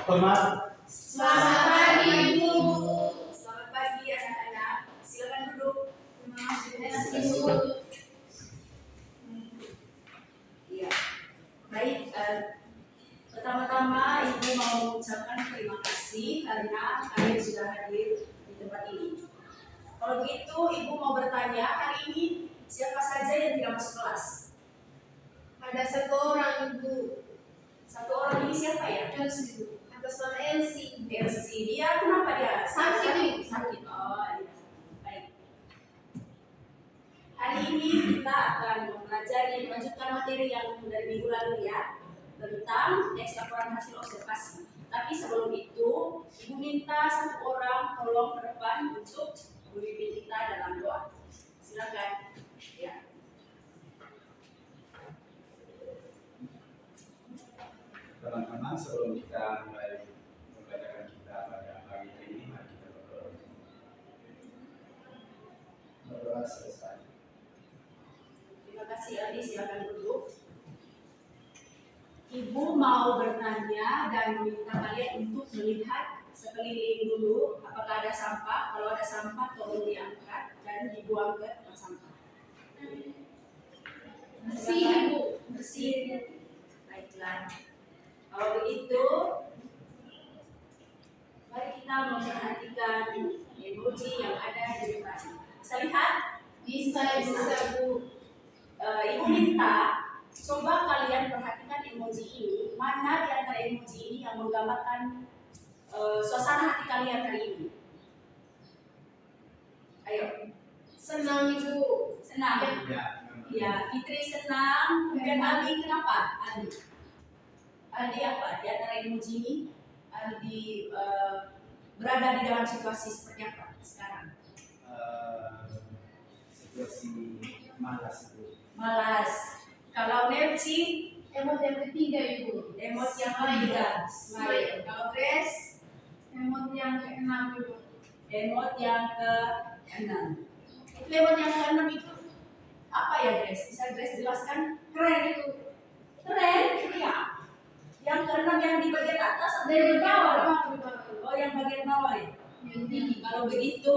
Selamat pagi, Ibu. Selamat pagi anak-anak. Silakan duduk. Terima kasih, Bu. Iya. Baik. Pertama-tama Ibu mau mengucapkan terima kasih karena kalian sudah hadir di tempat ini. Kalau begitu Ibu mau bertanya, hari ini siapa saja yang tidak masuk kelas? Ada satu orang, Ibu. Satu orang ini siapa ya? Elsie. Atas nama Elsie. Elsie. Dia kenapa dia? Sakit. Sakit. Oh, iya. Baik. Hari ini kita akan mempelajari melanjutkan materi yang dari minggu lalu ya, tentang teks laporan hasil observasi. Tapi sebelum itu, Ibu minta satu orang tolong ke depan untuk memimpin kita dalam doa. Silakan. Ya. teman-teman, sebelum kita mulai pembelajaran kita pada pagi hari ini, mari kita berdoa. Berdoa selesai. Terima kasih Adi, silakan duduk. Ibu mau bertanya dan meminta kalian untuk melihat sekeliling dulu apakah ada sampah. Kalau ada sampah tolong diangkat dan dibuang ke tempat sampah. Bersih, Ibu. Bersih. Baiklah. Kalau begitu, mari kita memperhatikan emoji yang ada di depan. Bisa lihat? Bisa, Bu. Ibu minta coba kalian perhatikan emoji ini. Mana di antara emoji ini yang menggambarkan suasana hati kalian hari ini? Ayo. Senang, Ibu. Senang. Ya, Fitri senang. Kemudian Aldi kenapa? Aldi apa? Di antara emoji ini, Aldi berada di dalam situasi seperti apa sekarang? Situasi malas itu. Malas. Kalau Nerci, Emot yang ketiga, Ibu. emot yang ketiga, smile. Kalau Grace, Emot yang keenam, Ibu. emot yang ke-6. Itu emot yang ke-6 itu apa ya Grace? Bisa Grace jelaskan? Keren, Ibu. Keren, iya. Yang ke-6 yang di bagian atas atau Dari di bawah? bawah. Oh, yang bagian bawah ya. Jadi, Kalau begitu,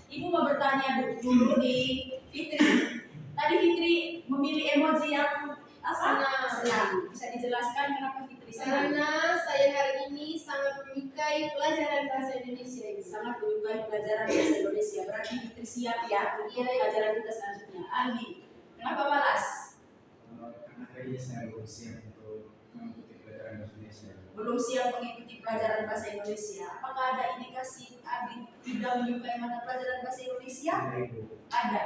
Ibu mau bertanya dulu di Fitri. Tadi Fitri memilih emoji yang Senang. Senang. Bisa dijelaskan kenapa Fitri senang? karena saya hari ini sangat menyukai pelajaran bahasa Indonesia, Ibu. Sangat menyukai pelajaran bahasa Indonesia. Berarti Fitri siap ya untuk pelajaran kita selanjutnya. Andi, kenapa malas? Karena hari ini saya belum siap untuk mengikuti pelajaran bahasa Indonesia. Belum siap mengikuti pelajaran bahasa Indonesia. Apakah ada indikasi Andi tidak menyukai mata pelajaran bahasa Indonesia? Ibu, Ada.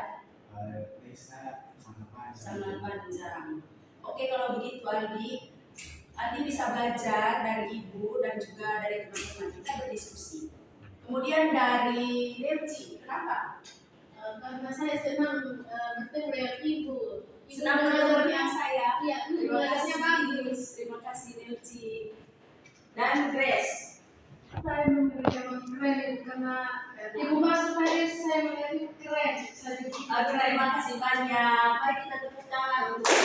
Lisa sangat panjang. Sangat panjang. Oke, kalau begitu Andi bisa belajar dari ibu dan juga dari teman-teman kita berdiskusi. Kemudian dari Nerci, kenapa? Karena saya senang bertemu dengan Ibu. Senang bertemu dengan saya. Iya, Terima belajarnya bagus. kasih. Terima kasih Nerci. Dan Grace. Saya memberikan keren Ibu, karena Ibu masuk hari saya melihat Ibu keren. Terima kasih banyak. Mari kita tepuk tangan untuk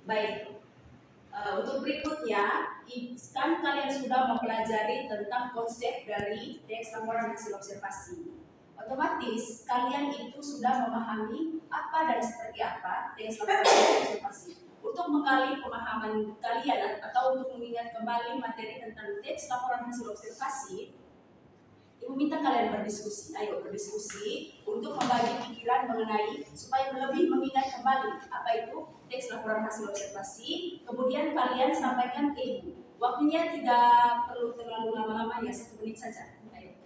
baik. Untuk berikutnya, kan kalian sudah mempelajari tentang konsep dari teks laporan hasil observasi. Otomatis kalian itu sudah memahami apa dan seperti apa teks laporan hasil observasi. Untuk menggali pemahaman kalian atau untuk mengingat kembali materi tentang teks laporan hasil observasi, Ibu minta kalian berdiskusi. Ayo berdiskusi untuk membagi pikiran mengenai supaya lebih mengingat kembali apa itu teks laporan hasil observasi. Kemudian kalian sampaikan ke Ibu. Waktunya tidak perlu terlalu lama-lama ya, 1 menit saja. Ayo.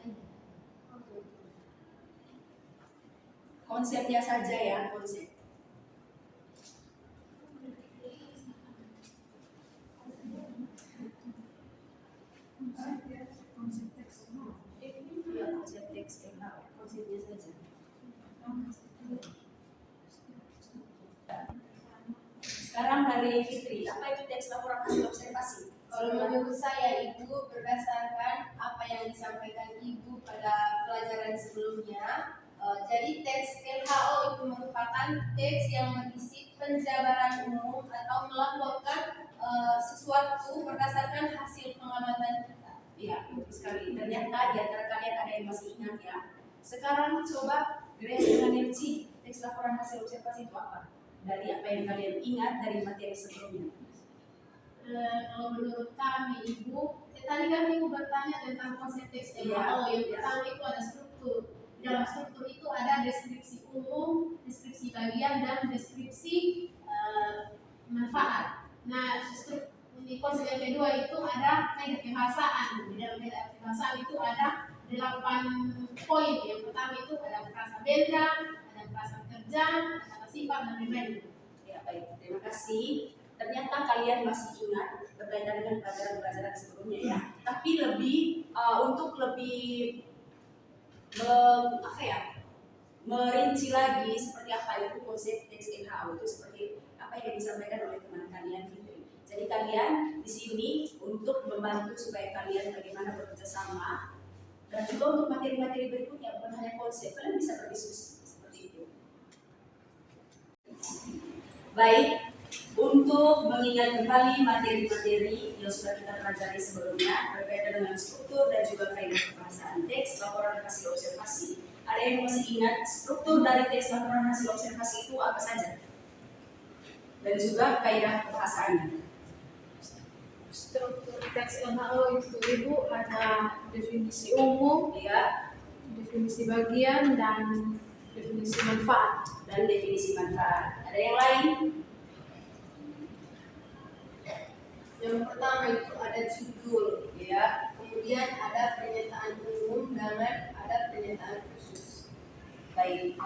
Konsepnya saja ya, konsep. Ya, konsep teks konsepnya saja. Sekarang dari Fitri, apa itu teks laporan hasil observasi? Kalau menurut saya, Ibu, berdasarkan apa yang disampaikan Ibu pada pelajaran sebelumnya, jadi teks LHO itu merupakan teks yang berisi penjabaran umum atau melaporkan sesuatu berdasarkan hasil pengamatan kita. Ya, betul sekali. Ternyata di antara kalian ada yang masih ingat ya. Sekarang coba Grace dengan Elci, teks laporan hasil observasi itu apa? Dari apa yang kalian ingat dari materi sebelumnya. Kalau menurut kami Ibu, tadi kan Ibu bertanya tentang konsep teks LHO. Yang pertama itu ada struktur. Dalam struktur itu ada deskripsi umum, deskripsi bagian, dan deskripsi manfaat. Nah, di konsep yang kedua itu ada kaidah kebahasaan. Di dalam kaidah kebahasaan itu ada 8 poin. Yang pertama itu ada frasa benda, ada frasa kerja, ada kata sifat, dan lain-lain. Ya, baik. Terima kasih. Ternyata kalian masih ingat berkaitan dengan pelajaran-pelajaran sebelumnya ya. Tapi untuk lebih merinci lagi seperti apa itu konsep teks LHO itu, seperti apa yang disampaikan oleh teman kalian Fitri. Jadi kalian di sini untuk membantu supaya kalian bagaimana bekerja sama, dan juga untuk materi-materi berikutnya bukan hanya konsep, kalian bisa berdiskusi seperti itu. Baik. Untuk mengingat kembali materi-materi yang sudah kita pelajari sebelumnya berkaitan dengan struktur dan juga kaidah kebahasaan teks laporan hasil observasi. Ada yang masih ingat struktur dari teks laporan hasil observasi itu apa saja? Dan juga kaidah kebahasaannya. Struktur teks LHO itu Ibu ada definisi umum, Ya, definisi bagian, dan definisi manfaat. dan definisi manfaat. Ada yang lain? Yang pertama itu ada judul, Ya, kemudian ada pernyataan umum, dan ada pernyataan khusus. baik.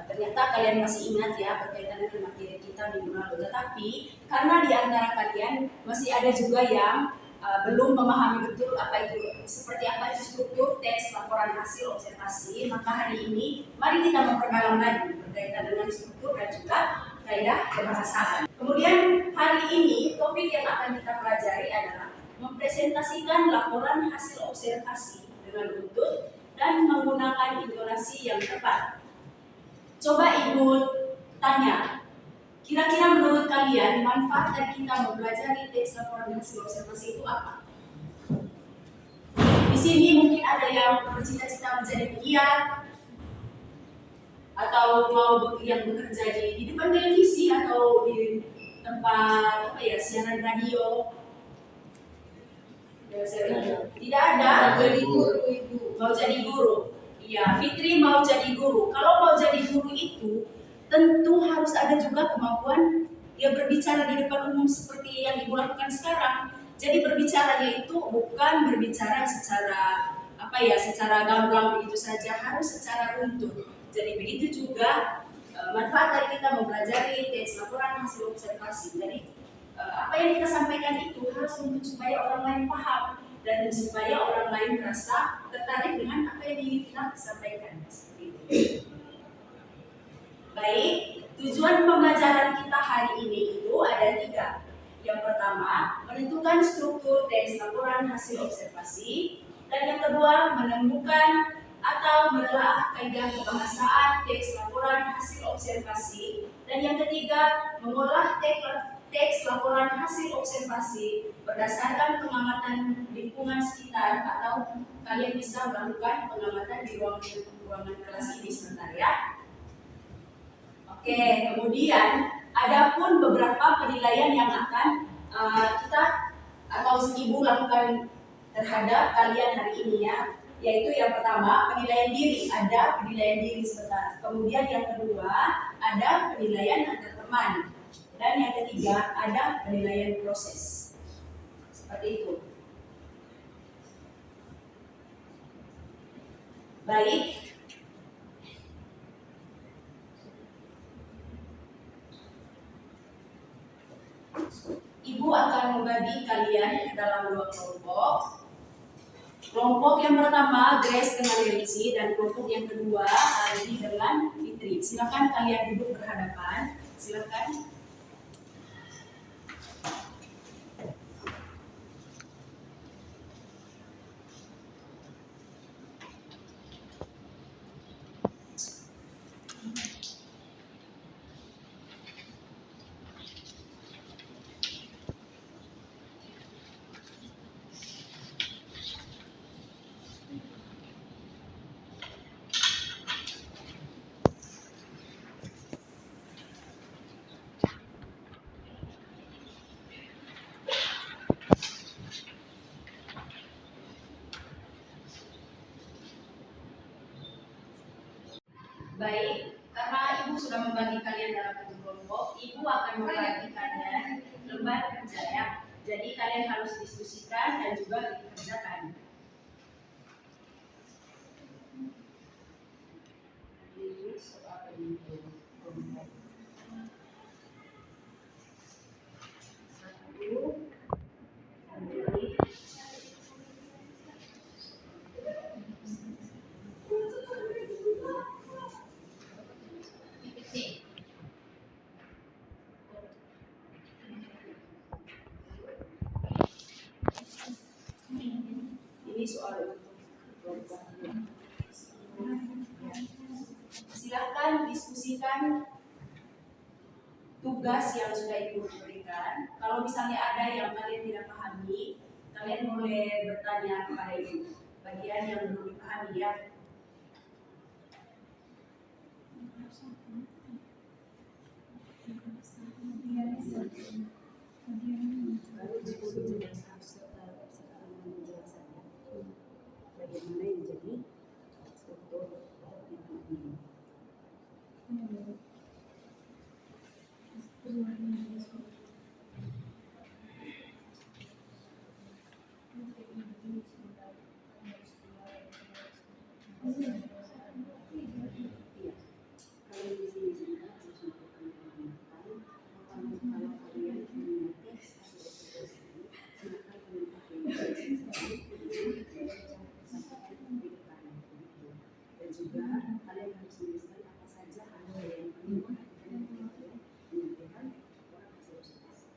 Ternyata kalian masih ingat ya berkaitan dengan materi kita minggu lalu. Tetapi karena di antara kalian masih ada juga yang belum memahami betul apa itu, seperti apa itu struktur teks laporan hasil observasi, maka hari ini mari kita memperdalam lagi berkaitan dengan struktur dan juga kaidah kebahasaan. Kemudian hari ini topik yang akan kita pelajari adalah mempresentasikan laporan hasil observasi dengan buntut dan menggunakan intonasi yang tepat. Coba Ibu tanya, kira-kira menurut kalian manfaat dari kita mempelajari teks laporan hasil observasi itu apa? Di sini mungkin ada yang bercita-cita menjadi penyiar, atau yang bekerja di depan televisi atau di tempat siaran radio. Tidak ada. Jadi guru Ibu. Mau jadi guru. Iya, Fitri mau jadi guru. Kalau mau jadi guru itu tentu harus ada juga kemampuan dia berbicara di depan umum seperti yang Ibu lakukan sekarang. Jadi berbicaranya itu bukan berbicara secara secara gamblang begitu saja, harus secara runtut. Jadi begitu juga manfaat dari kita mempelajari teks laporan hasil observasi. Jadi apa yang kita sampaikan itu harus untuk supaya orang lain paham dan supaya orang lain merasa tertarik dengan apa yang ingin kita sampaikan. Seperti itu. Baik, tujuan pembelajaran kita hari ini itu ada 3. Yang pertama, menentukan struktur teks laporan hasil observasi, dan yang kedua, menemukan atau menelaah kaidah kebahasaan teks laporan hasil observasi, dan yang ketiga, mengolah teks laporan hasil observasi berdasarkan pengamatan lingkungan sekitar, atau kalian bisa melakukan pengamatan di ruangan kelas ini sebentar ya. Oke, kemudian adapun beberapa penilaian yang akan kita atau Ibu lakukan terhadap kalian hari ini ya, yaitu yang pertama penilaian diri, ada penilaian diri sebentar. Kemudian yang kedua ada penilaian antar teman, dan yang ketiga ada penilaian proses. Seperti itu. Baik. Ibu akan membagi kalian ke dalam 2 kelompok. Kelompok yang pertama Grace dengan Elci, dan kelompok yang kedua Aldi dengan Fitri. Silakan kalian duduk berhadapan. Silakan. Baik, karena Ibu sudah membagi kalian dalam satu kelompok, Ibu akan membagi kalian lembar kerja ya. Jadi kalian harus diskusikan dan juga dikerjakan. Ini soal kelompok. PPT. Ini soal untuk silakan diskusikan tugas yang sudah Ibu berikan. Kalau misalnya ada yang kalian tidak pahami, kalian boleh bertanya kepada Ibu. Bagian yang belum dipahami ya. Lalu Ibu menjelaskan bagaimana yang jadi struktur ini. Dan juga kalian harus menuliskan apa saja hal yang penting perhatikan yang kalian menyampaikan orang hasil observasi.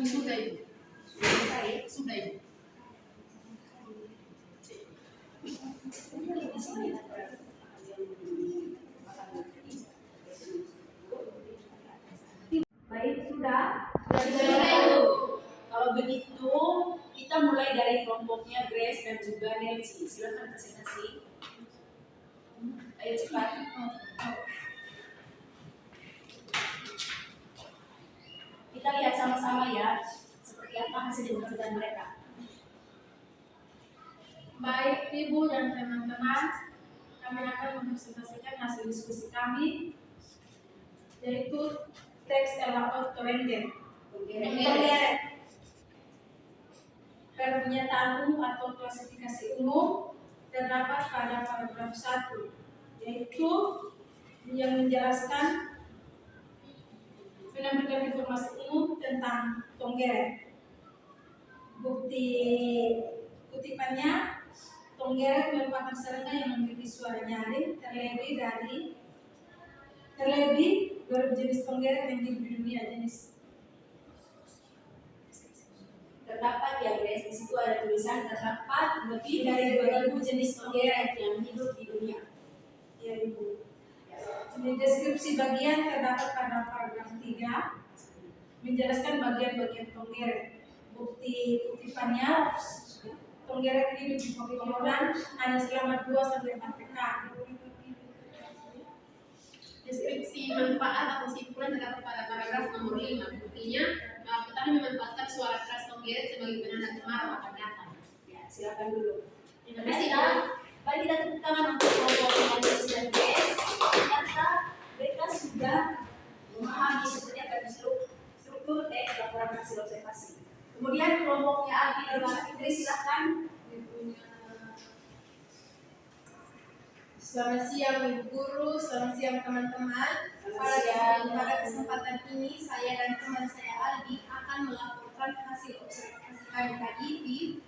Sudah Ibu. Sudah Ibu. Baik, sudah. Sudah Ibu. Kalau begitu, kita mulai dari kelompoknya Grace dan juga Nancy. Silakan presentasi. Ayo cepat. Kita lihat sama-sama ya, seperti apa hasil pembahasan mereka. Baik Ibu dan teman-teman, kami akan mempresentasikan hasil diskusi kami, yaitu teks elaborat Torengen. Pernyataan umum atau klasifikasi umum terdapat pada paragraf 1, yaitu yang menjelaskan memberikan informasi umum tentang Tonggeret. Bukti kutipannya, Tonggeret merupakan serangga yang memiliki suara nyaring terlebih 2000 jenis Tonggeret yang hidup di dunia jenis. Terdapat ya Grace, di situ ada tulisan terdapat lebih dari 2000 jenis Tonggeret yang hidup di dunia. Ya Ibu. Di deskripsi bagian terdapat pada paragraf 3 menjelaskan bagian-bagian Tonggeret. Bukti kutipannya, Tonggeret hidup di pegunungan hanya selama 2-4 pekan. Deskripsi manfaat atau kesimpulan terdapat pada paragraf nomor 5. Buktinya, petani memanfaatkan suara keras Tonggeret sebagai penanda kemarau akan datang. Ya, silakan dulu. Terima kasih. Mari kita tepuk tangan untuk kelompok Nancy dan Grace. Ternyata mereka sudah memahami seperti apa struktur teks laporan hasil observasi. Kemudian kelompoknya Aldi dan Mbak Fitri silakan. Selamat siang Ibu Guru, selamat siang teman-teman. Pada kesempatan ini saya dan teman saya Aldi akan melaporkan hasil observasi kami tadi di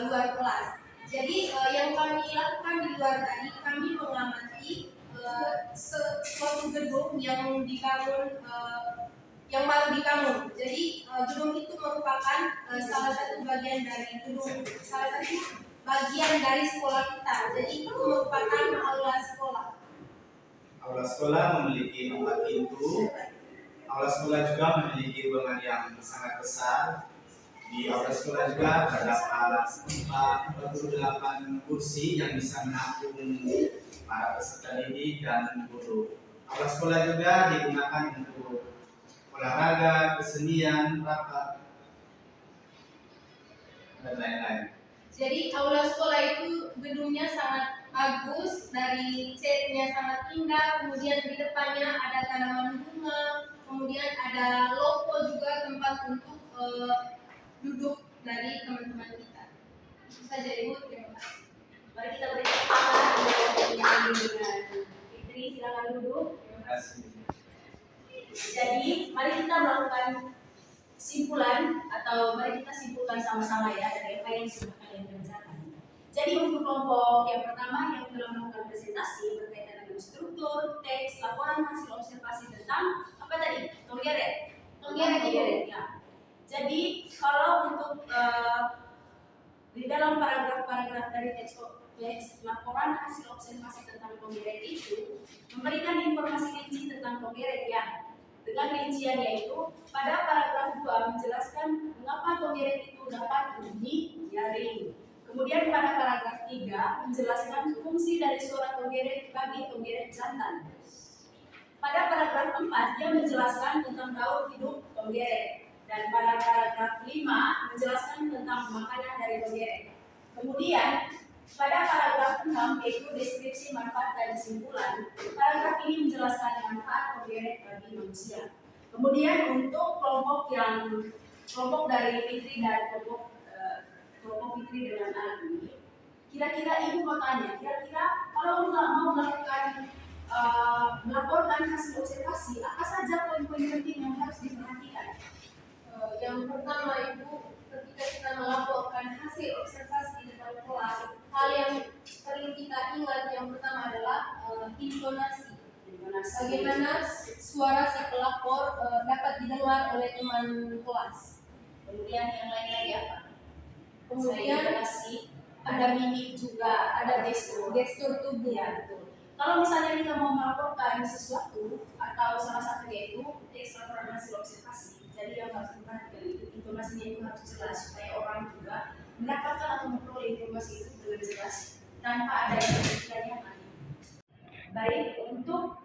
luar kelas. Jadi yang kami lakukan di luar tadi, kami mengamati suatu gedung yang dibangun yang baru dibangun. Jadi gedung itu merupakan salah satu bagian dari sekolah kita. Jadi itu merupakan aula sekolah. Aula sekolah memiliki 4 pintu. Aula sekolah juga memiliki ruangan yang sangat besar. Di aula sekolah juga terdapat 48 kursi yang bisa menampung para peserta didik dan guru. Aula sekolah juga digunakan untuk olahraga, kesenian, rapat, dan lain-lain. Jadi aula sekolah itu gedungnya sangat bagus, dari catnya sangat indah, kemudian di depannya ada tanaman bunga, kemudian ada logo juga tempat untuk duduk dari teman-teman kita. Itu saja Ibu, terima kasih. Mari kita beri tepuk tangan untuk dengan Fitri, silakan duduk. Terima kasih. Jadi, mari kita melakukan kesimpulan atau mari kita simpulkan sama-sama ya dari apa yang sudah kalian kerjakan. Jadi untuk kelompok yang pertama yang telah melakukan presentasi berkaitan dengan struktur, teks, laporan hasil observasi tentang apa tadi? Tonggeret. Ya. Jadi kalau untuk di dalam paragraf-paragraf dari teks laporan hasil observasi tentang tonggeret itu memberikan informasi rinci tentang tonggeret ya. Dengan rincian yaitu pada paragraf 2 menjelaskan mengapa tonggeret itu dapat berbunyi nyaring. Kemudian pada paragraf 3 menjelaskan fungsi dari suara tonggeret bagi tonggeret jantan. Pada paragraf 4 dia menjelaskan tentang daur hidup tonggeret. Dan pada paragraf 5 menjelaskan tentang makanan dari tonggeret. Kemudian pada paragraf 6 yaitu deskripsi manfaat dan kesimpulan. Paragraf ini menjelaskan manfaat tonggeret bagi manusia. Kemudian untuk kelompok dari Fitri dan kelompok Fitri dengan Aldi, kira-kira Ibu mau tanya, kira-kira kalau mau melaporkan hasil observasi, apa saja poin-poin penting yang harus diperhatikan? Yang pertama Ibu, ketika kita melaporkan hasil observasi di dalam kelas, hal yang perlu kita ingat yang pertama adalah intonasi. Bagaimana suara si pelapor dapat didengar oleh teman kelas. Kemudian yang lain lagi apa? Kemudian ada mimik juga, ada gestur tubuh. Ya, betul. Kalau misalnya kita mau melaporkan sesuatu atau salah satunya itu teks laporan hasil observasi, jadi yang harus diperhatikan itu intonasinya itu harus jelas supaya orang juga mendapatkan atau memperoleh informasi itu dengan jelas tanpa ada yang aneh. Baik, untuk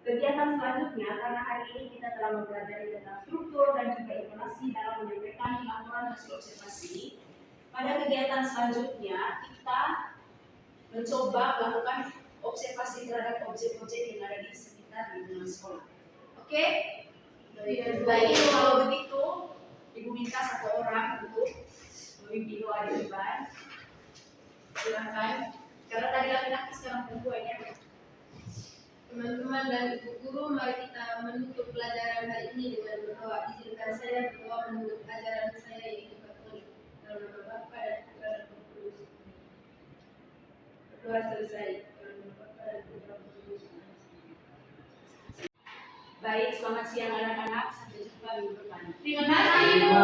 kegiatan selanjutnya karena hari ini kita telah mempelajari tentang struktur dan juga informasi dalam menyampaikan laporan hasil observasi. Pada kegiatan selanjutnya kita mencoba melakukan observasi terhadap objek-objek yang ada di sekitar lingkungan sekolah. Oke? Baik, kalau begitu Ibu minta satu orang untuk memimpin doa di depan. Silakan. Karena tadi laki-laki sekarang perempuan ya. Teman-teman dan ibu guru, mari kita menutup pelajaran hari ini dengan berdoa. Izinkan saya berdoa menutup pelajaran saya yaitu Katolik. Dalam nama Bapa dan Putra dan Roh Kudus. Berdoa selesai. Dalam nama Bapa dan Putra dan Roh Kudus. Baik, selamat siang anak-anak. Sampai jumpa minggu depan. Terima kasih, Bu.